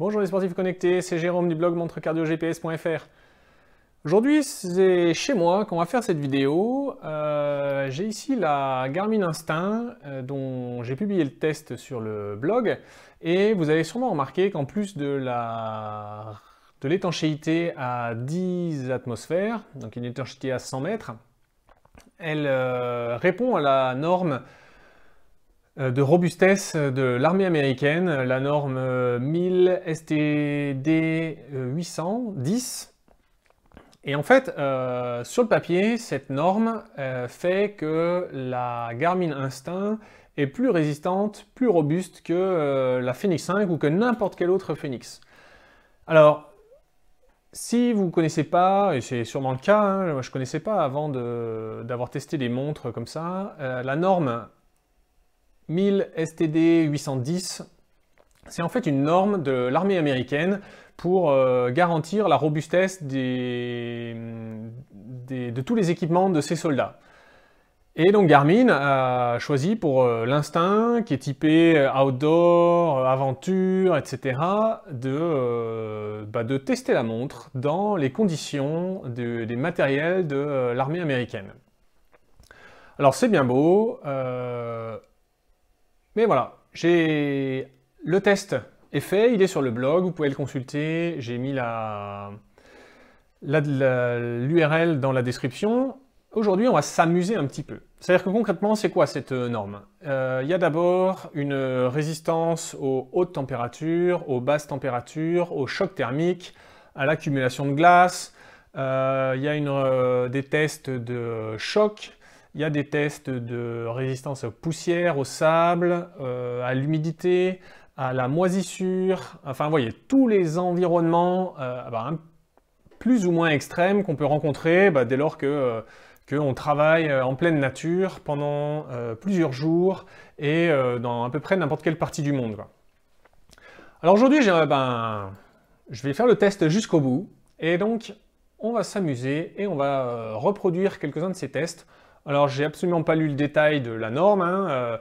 Bonjour les sportifs connectés, c'est Jérôme du blog montrecardiogps.fr. Aujourd'hui, c'est chez moi qu'on va faire cette vidéo. J'ai ici la Garmin Instinct dont j'ai publié le test sur le blog. Et vous avez sûrement remarqué qu'en plus de l'étanchéité à 10 atmosphères, donc une étanchéité à 100 mètres, elle répond à la norme de robustesse de l'armée américaine, la norme 1000 STD 810. Et en fait, sur le papier, cette norme fait que la Garmin Instinct est plus résistante, plus robuste que la Fenix 5 ou que n'importe quel autre Fenix. Alors, si vous ne connaissez pas, et c'est sûrement le cas, hein, moi je ne connaissais pas avant d'avoir testé des montres comme ça, la norme 1000 STD 810, c'est en fait une norme de l'armée américaine pour garantir la robustesse de tous les équipements de ses soldats. Et donc Garmin a choisi pour l'Instinct, qui est typé outdoor, aventure, etc., de tester la montre dans les conditions des matériels de l'armée américaine. Alors c'est bien beau, mais voilà, le test est fait, il est sur le blog, vous pouvez le consulter, j'ai mis l'URL dans la description. Aujourd'hui, on va s'amuser un petit peu. C'est-à-dire que concrètement, c'est quoi cette norme? Il y a d'abord une résistance aux hautes températures, aux basses températures, au choc thermique, à l'accumulation de glace. Il y a des tests de choc. Il y a des tests de résistance aux poussières, au sable, à l'humidité, à la moisissure. Enfin, vous voyez, tous les environnements plus ou moins extrêmes qu'on peut rencontrer dès lors qu'on travaille en pleine nature pendant plusieurs jours et dans à peu près n'importe quelle partie du monde, quoi. Alors aujourd'hui, je vais faire le test jusqu'au bout. Et donc, on va s'amuser et on va reproduire quelques-uns de ces tests. Alors, j'ai absolument pas lu le détail de la norme, hein.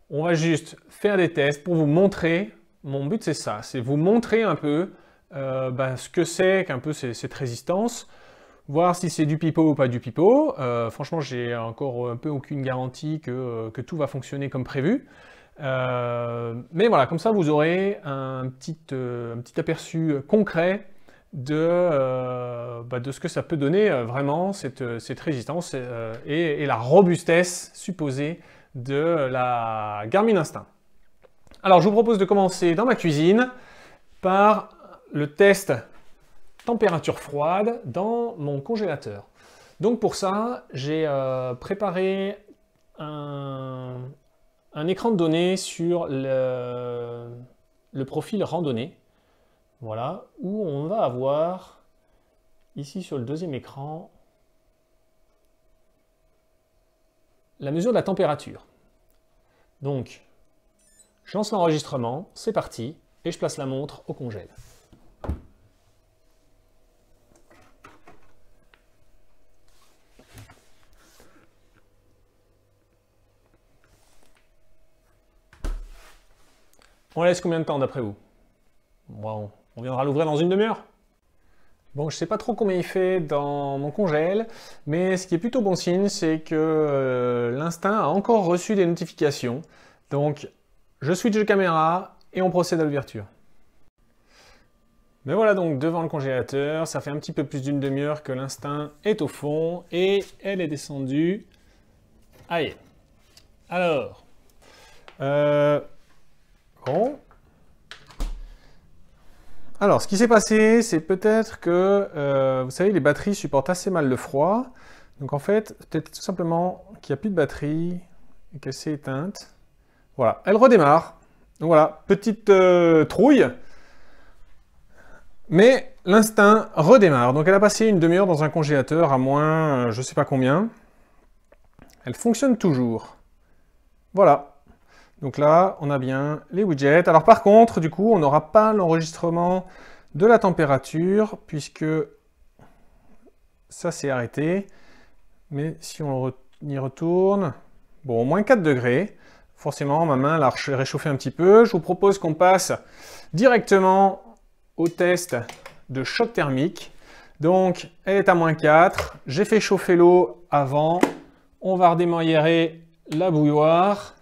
On va juste faire des tests pour vous montrer. Mon but, c'est ça, c'est vous montrer un peu ce que c'est qu'un peu cette résistance, voir si c'est du pipeau ou pas du pipeau. Franchement, j'ai encore un peu aucune garantie que tout va fonctionner comme prévu. Mais voilà, comme ça, vous aurez un petit aperçu concret de ce que ça peut donner vraiment cette résistance et la robustesse supposée de la Garmin Instinct. Alors je vous propose de commencer dans ma cuisine par le test température froide dans mon congélateur. Donc pour ça, j'ai préparé un écran de données sur le profil randonnée. Voilà, où on va avoir, ici sur le deuxième écran, la mesure de la température. Donc, je lance l'enregistrement, c'est parti, et je place la montre au congèle. On laisse combien de temps d'après vous? Bon, on viendra l'ouvrir dans une demi-heure. Bon, je ne sais pas trop combien il fait dans mon congèle, mais ce qui est plutôt bon signe, c'est que l'Instinct a encore reçu des notifications. Donc, je switch de caméra et on procède à l'ouverture. Mais voilà donc devant le congélateur, ça fait un petit peu plus d'une demi-heure que l'Instinct est au fond et elle est descendue. Allez. Alors, bon. Alors, ce qui s'est passé, c'est peut-être que, vous savez, les batteries supportent assez mal le froid. Donc en fait, peut-être tout simplement qu'il n'y a plus de batterie et qu'elle s'est éteinte. Voilà, elle redémarre. Donc voilà, petite trouille. Mais l'Instinct redémarre. Donc elle a passé une demi-heure dans un congélateur à moins, je ne sais pas combien. Elle fonctionne toujours. Voilà. Donc là, on a bien les widgets. Alors par contre, du coup, on n'aura pas l'enregistrement de la température, puisque ça s'est arrêté. Mais si on y retourne, bon, au moins 4 degrés. Forcément, ma main l'a réchauffé un petit peu. Je vous propose qu'on passe directement au test de choc thermique. Donc, elle est à -4. J'ai fait chauffer l'eau avant. On va redémarrer la bouilloire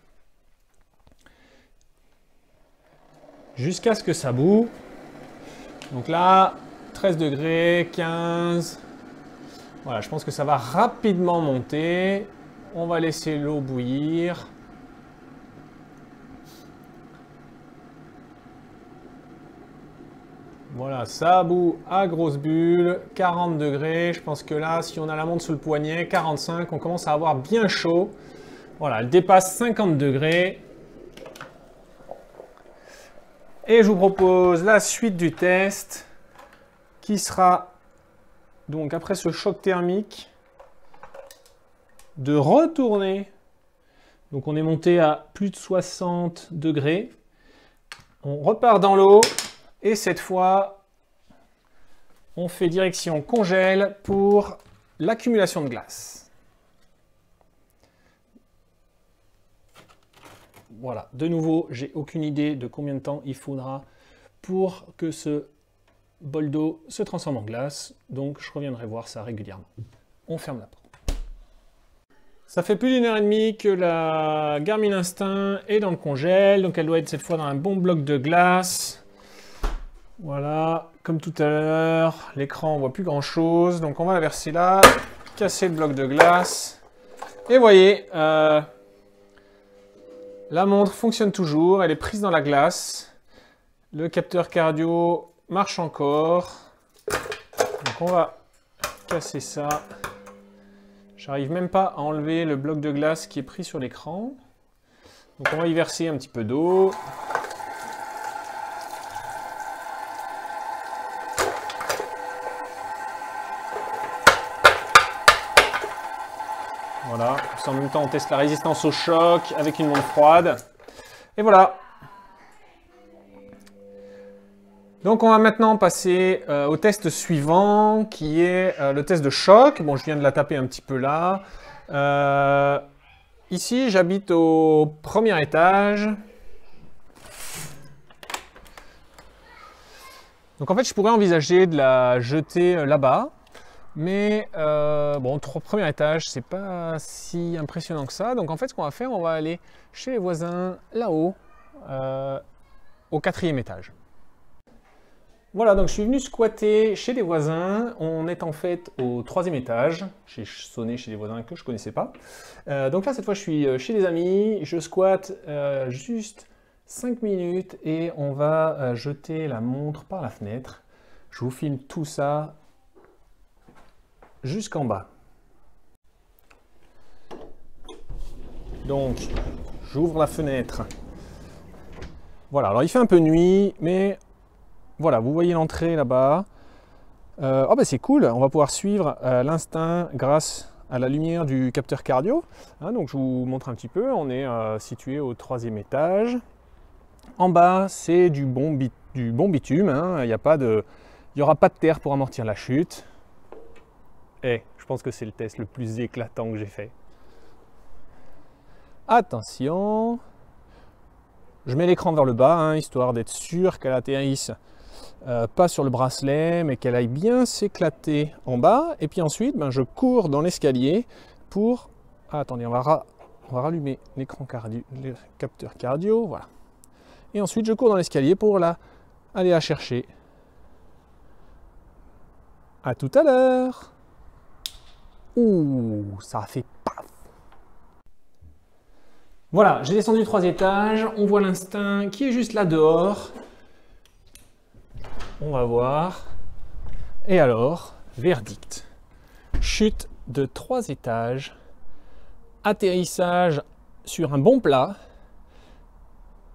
jusqu'à ce que ça bout. Donc là, 13 degrés, 15. Voilà, je pense que ça va rapidement monter. On va laisser l'eau bouillir. Voilà, ça bout à grosse bulle, 40 degrés. Je pense que là, si on a la montre sous le poignet, 45, on commence à avoir bien chaud. Voilà, elle dépasse 50 degrés. Et je vous propose la suite du test qui sera, donc après ce choc thermique, de retourner. Donc on est monté à plus de 60 degrés. On repart dans l'eau. Et cette fois, on fait direction congèle pour l'accumulation de glace. Voilà, de nouveau, j'ai aucune idée de combien de temps il faudra pour que ce bol d'eau se transforme en glace. Donc, je reviendrai voir ça régulièrement. On ferme la porte. Ça fait plus d'une heure et demie que la Garmin Instinct est dans le congèle. Donc, elle doit être cette fois dans un bon bloc de glace. Voilà, comme tout à l'heure, l'écran, on voit plus grand chose. Donc on va la verser là, casser le bloc de glace. Et vous voyez, la montre fonctionne toujours, elle est prise dans la glace. Le capteur cardio marche encore. Donc on va casser ça. J'arrive même pas à enlever le bloc de glace qui est pris sur l'écran. Donc on va y verser un petit peu d'eau. Voilà, en même temps on teste la résistance au choc avec une montre froide. Et voilà. Donc on va maintenant passer au test suivant qui est le test de choc. Bon, je viens de la taper un petit peu là. Ici, j'habite au premier étage. Donc en fait, je pourrais envisager de la jeter là-bas. Mais bon, premier étage, c'est pas si impressionnant que ça. Donc en fait, ce qu'on va faire, on va aller chez les voisins là-haut, au 4e étage. Voilà, donc je suis venu squatter chez des voisins. On est en fait au 3e étage. J'ai sonné chez des voisins que je connaissais pas. Donc là, cette fois, je suis chez des amis. Je squatte juste 5 minutes et on va jeter la montre par la fenêtre. Je vous filme tout ça jusqu'en bas. Donc, j'ouvre la fenêtre. Voilà, alors il fait un peu nuit, mais voilà, vous voyez l'entrée là-bas. Oh ben c'est cool, on va pouvoir suivre l'instinct grâce à la lumière du capteur cardio. Hein, donc je vous montre un petit peu, on est situé au 3e étage. En bas, c'est du bon bitume, hein. Il n'y aura pas de terre pour amortir la chute. Et je pense que c'est le test le plus éclatant que j'ai fait. Attention, je mets l'écran vers le bas, hein, histoire d'être sûr qu'elle atterrisse pas sur le bracelet, mais qu'elle aille bien s'éclater en bas. Et puis ensuite, ben, je cours dans l'escalier pour... Ah, attendez, on va rallumer l'écran cardio, le capteur cardio, voilà. Et ensuite, je cours dans l'escalier pour aller la chercher. À tout à l'heure. Ouh, ça a fait paf. Voilà, j'ai descendu 3 étages, on voit l'instinct qui est juste là dehors. On va voir. Et alors, verdict. Chute de 3 étages, atterrissage sur un bon plat,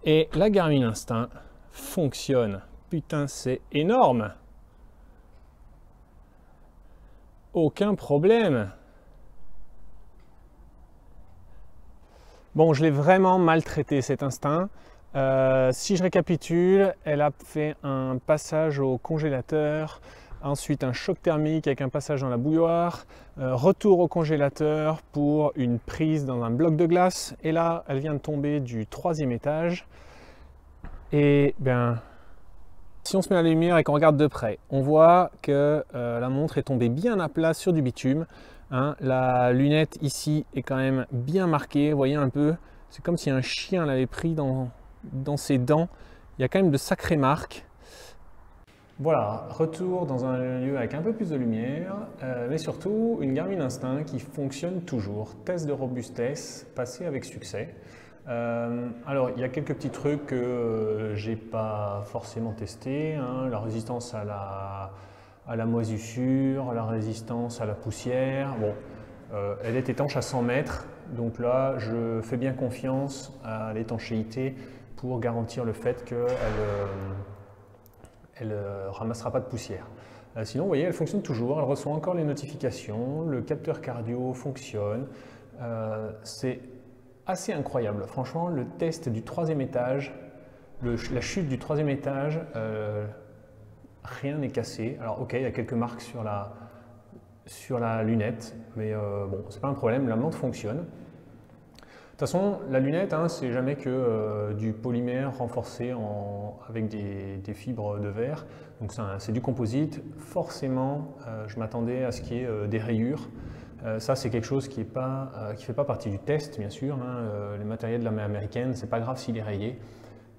et la Garmin Instinct fonctionne. Putain, c'est énorme. Aucun problème. Bon, je l'ai vraiment maltraité cet instinct. Si je récapitule, elle a fait un passage au congélateur, ensuite un choc thermique avec un passage dans la bouilloire, retour au congélateur pour une prise dans un bloc de glace, et là, elle vient de tomber du 3e étage. Et bien, Si on se met à la lumière et qu'on regarde de près, on voit que la montre est tombée bien à plat sur du bitume. Hein. La lunette ici est quand même bien marquée, vous voyez un peu, c'est comme si un chien l'avait pris dans ses dents. Il y a quand même de sacrées marques. Voilà, retour dans un lieu avec un peu plus de lumière, mais surtout une Garmin Instinct qui fonctionne toujours. Test de robustesse, passé avec succès. Alors, il y a quelques petits trucs que j'ai pas forcément testés, hein. La résistance à la moisissure, la résistance à la poussière. Bon, elle est étanche à 100 mètres, donc là, je fais bien confiance à l'étanchéité pour garantir le fait qu'elle ne ramassera pas de poussière. Sinon, vous voyez, elle fonctionne toujours, elle reçoit encore les notifications, le capteur cardio fonctionne. C'est assez incroyable. Franchement, le test du 3e étage, la chute du 3e étage, rien n'est cassé. Alors ok, il y a quelques marques sur la lunette, mais bon, c'est pas un problème, la montre fonctionne. De toute façon, la lunette, hein, c'est jamais que du polymère renforcé avec des fibres de verre. Donc c'est du composite. Forcément, je m'attendais à ce qu'il y ait des rayures. Ça, c'est quelque chose qui fait pas partie du test, bien sûr. Hein. Les matériels de l'armée américaine, c'est pas grave s'il est rayé.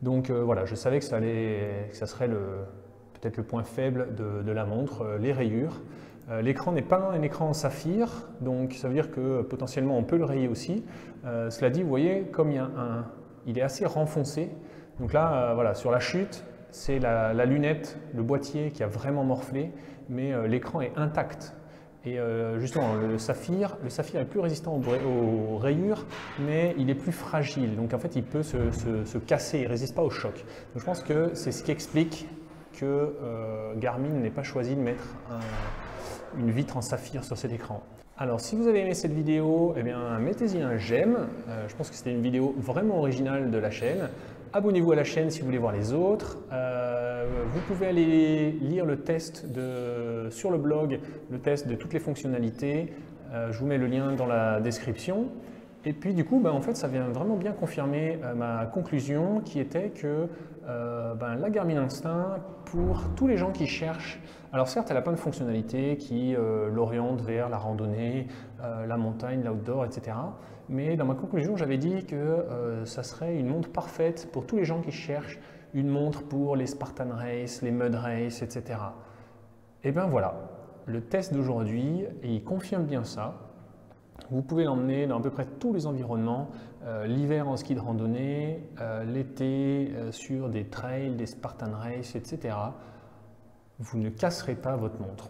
Donc voilà, je savais que ça serait peut-être le point faible de la montre, les rayures. L'écran n'est pas un écran en saphir, donc ça veut dire que potentiellement on peut le rayer aussi. Cela dit, vous voyez, comme il est assez renfoncé, donc là, voilà, sur la chute, c'est la lunette, le boîtier qui a vraiment morflé, mais l'écran est intact. Et justement, le saphir est plus résistant aux rayures, mais il est plus fragile. Donc en fait, il peut se casser, il ne résiste pas au choc. Donc je pense que c'est ce qui explique que Garmin n'ait pas choisi de mettre une vitre en saphir sur cet écran. Alors si vous avez aimé cette vidéo, eh bien mettez-y un j'aime. Je pense que c'était une vidéo vraiment originale de la chaîne. Abonnez-vous à la chaîne si vous voulez voir les autres. Vous pouvez aller lire le test sur le blog, le test de toutes les fonctionnalités. Je vous mets le lien dans la description. Et puis du coup, en fait, ça vient vraiment bien confirmer ma conclusion qui était que la Garmin Instinct, pour tous les gens qui cherchent, alors certes, elle a plein de fonctionnalités qui l'orientent vers la randonnée, la montagne, l'outdoor, etc. Mais dans ma conclusion, j'avais dit que ça serait une montre parfaite pour tous les gens qui cherchent une montre pour les Spartan Race, les Mud Race, etc. Et bien voilà, le test d'aujourd'hui, il confirme bien ça. Vous pouvez l'emmener dans à peu près tous les environnements, l'hiver en ski de randonnée, l'été sur des trails, des Spartan Race, etc. Vous ne casserez pas votre montre.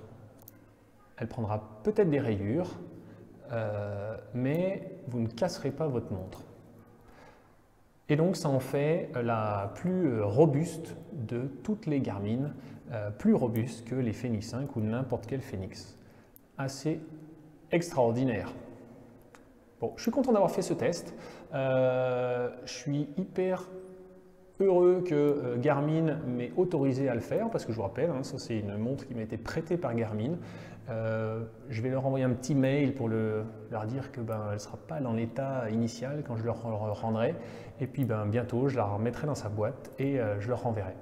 Elle prendra peut-être des rayures, mais vous ne casserez pas votre montre. Et donc ça en fait la plus robuste de toutes les Garmin, plus robuste que les Fenix 5 ou n'importe quel Fenix. Assez extraordinaire. Bon, je suis content d'avoir fait ce test. Je suis hyper heureux que Garmin m'ait autorisé à le faire, parce que je vous rappelle, hein, ça c'est une montre qui m'a été prêtée par Garmin. Je vais leur envoyer un petit mail pour leur dire que elle ne sera pas dans l'état initial quand je leur rendrai. Et puis bientôt, je la remettrai dans sa boîte et je leur renverrai.